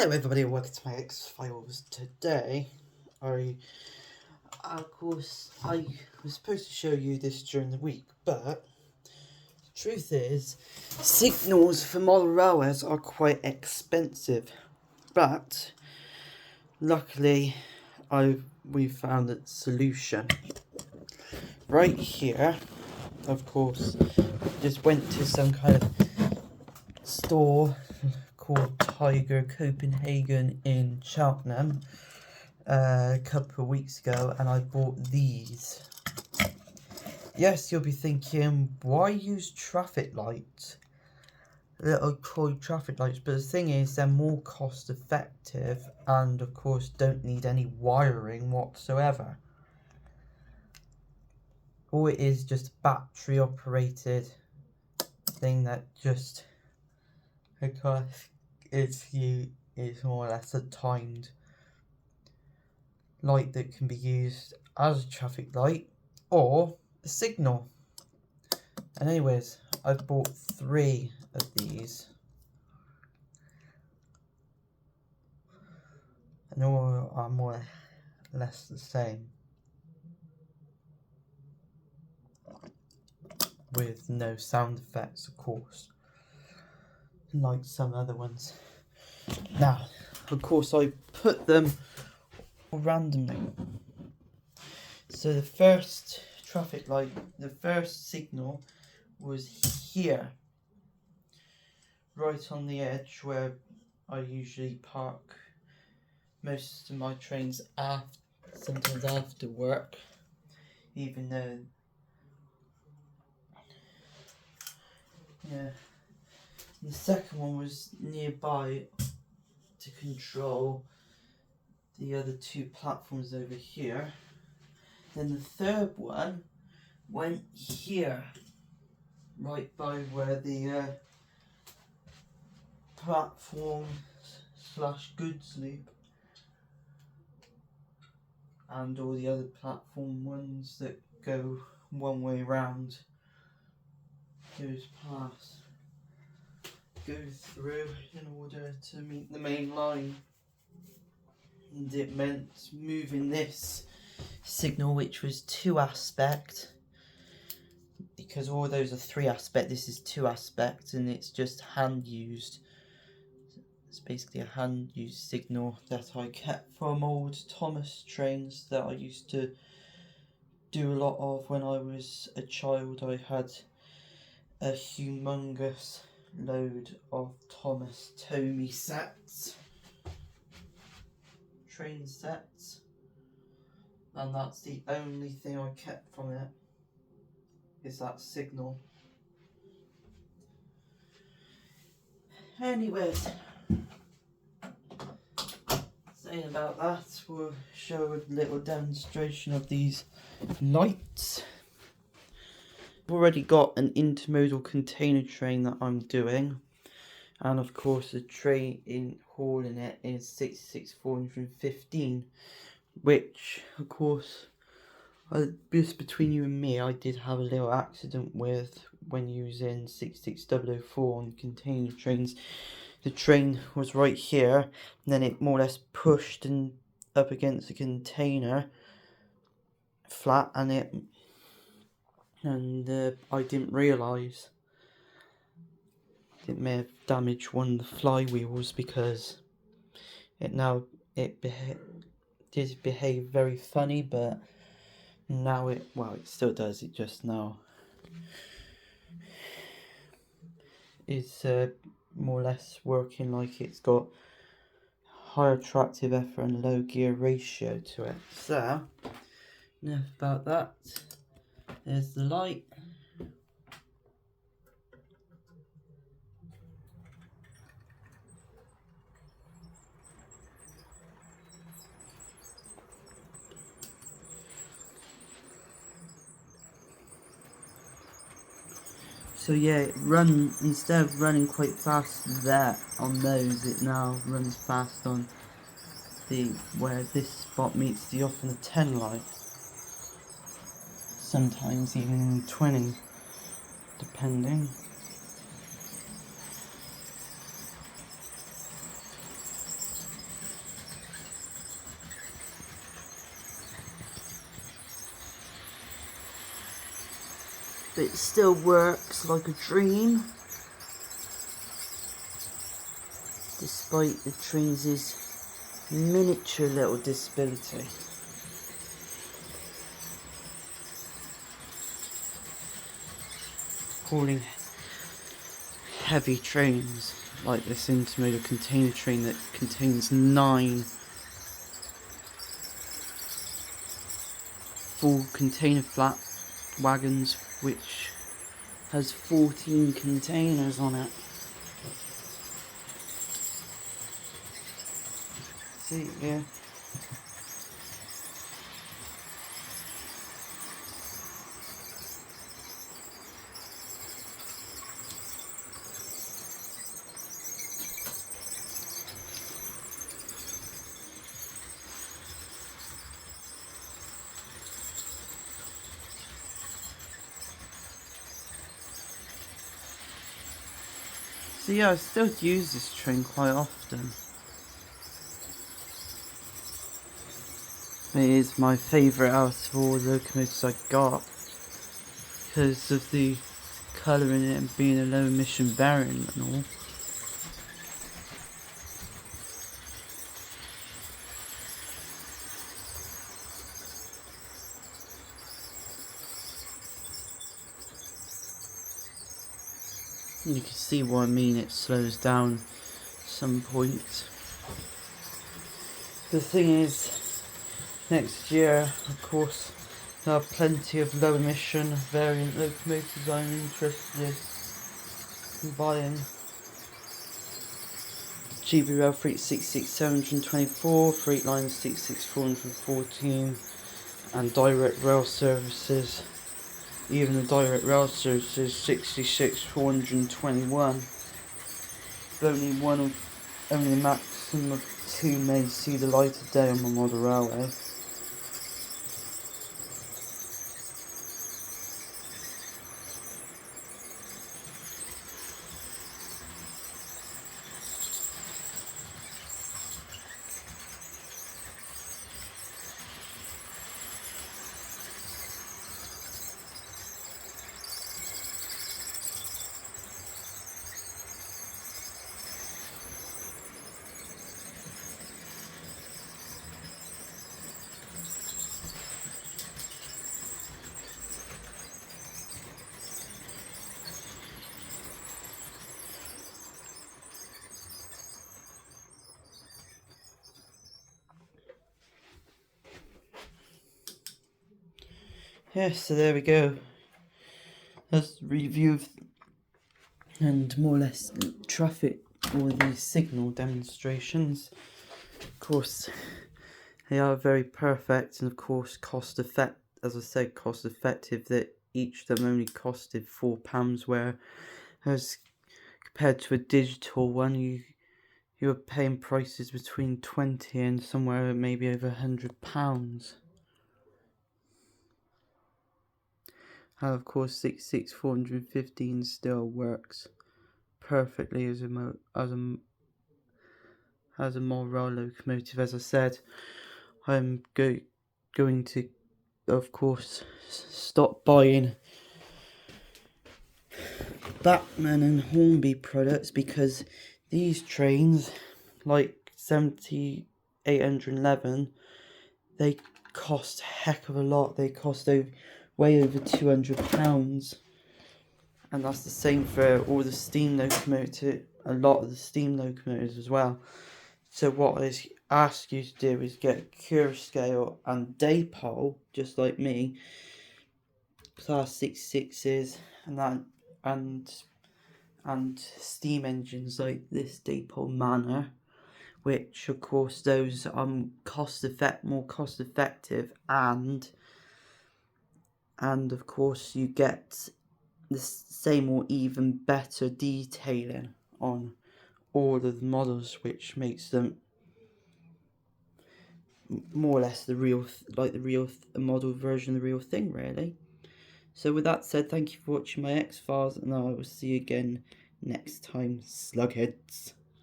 Hello everybody, welcome to my X-Files. Today, of course, I was supposed to show you this during the week, but the truth is, signals for model railways are quite expensive. But, luckily, we found a solution. Right here, of course, just went to some kind of store called Tiger Copenhagen in Cheltenham a couple of weeks ago, and I bought these. Yes, you'll be thinking, why use traffic lights? Little toy traffic lights, but the thing is, they're more cost effective and of course don't need any wiring whatsoever. All it is just a battery operated thing that just, because it's more or less a timed light that can be used as a traffic light or a signal. And anyways, I've bought 3 of these, and all are more or less the same, with no sound effects, of course, like some other ones. Now, of course, I put them randomly. So the first traffic light, the first signal was here, right on the edge where I usually park most of my trains sometimes after work, even though, yeah. The second one was nearby to control the other 2 platforms over here. Then the third one went here, right by where the platform / goods loop and all the other platform ones that go one way round goes through in order to meet the main line. And it meant moving this signal, which was 2 aspect, because all those are 3 aspect, this is 2 aspect, and it's just hand used. It's basically a hand used signal that I kept from old Thomas trains that I used to do a lot of when I was a child. I had a humongous load of Thomas Tommy sets, train sets, and that's the only thing I kept from it, is that signal. Anyways, saying about that, we'll show a little demonstration of these lights. I've already got an intermodal container train that I'm doing, and of course the train in hauling it is 66415, which of course, just between you and me, I did have a little accident with when using 66004 on container trains. The train was right here, and then it more or less pushed and up against the container flat, and I didn't realise it may have damaged one of the flywheels, because it did behave very funny, but now it still does, it just now is more or less working like it's got higher tractive effort and low gear ratio to it. So, enough about that. There's the light. So yeah, instead of running quite fast there on those, it now runs fast on where this spot meets the off and the 10 light. Sometimes even 20, depending. but it still works like a dream, despite the train's miniature little disability. Hauling heavy trains like this intermodal container train that contains 9 full container flat wagons, which has 14 containers on it. See, yeah. So yeah, I still use this train quite often. It is my favourite out of all the locomotives I got, because of the colour in it and being a low emission variant and all. You can see what I mean, it slows down at some point. The thing is, next year, of course, there are plenty of low emission variant locomotives I'm interested in buying. GBRail Freight 66724, Freightline 66414, and direct rail services. Even the direct rail services 66421. But only a maximum of 2 may see the light of day on the model railway. Yes, so there we go. That's the review of, and more or less traffic or the signal demonstrations. Of course, they are very perfect and of course cost effective. As I said, cost effective. That each of them only costed £4, whereas compared to a digital one, you were paying prices between 20 and somewhere maybe over £100. And of course 66415 still works perfectly as a rail locomotive. As I said, I'm going to, of course, stop buying Bachmann and Hornby products, because these trains, like 7811, they cost a heck of a lot. They cost way over £200, and that's the same for all the steam locomotive, a lot of the steam locomotives as well. So what I ask you to do is get a cure scale and daypole, just like me, class 6.6s, and steam engines like this daypole manor, which of course those are more cost effective, and of course you get the same or even better detailing on all of the models, which makes them more or less the real model version of the real thing, really. So with that said, thank you for watching my X-Files, and I will see you again next time, slugheads.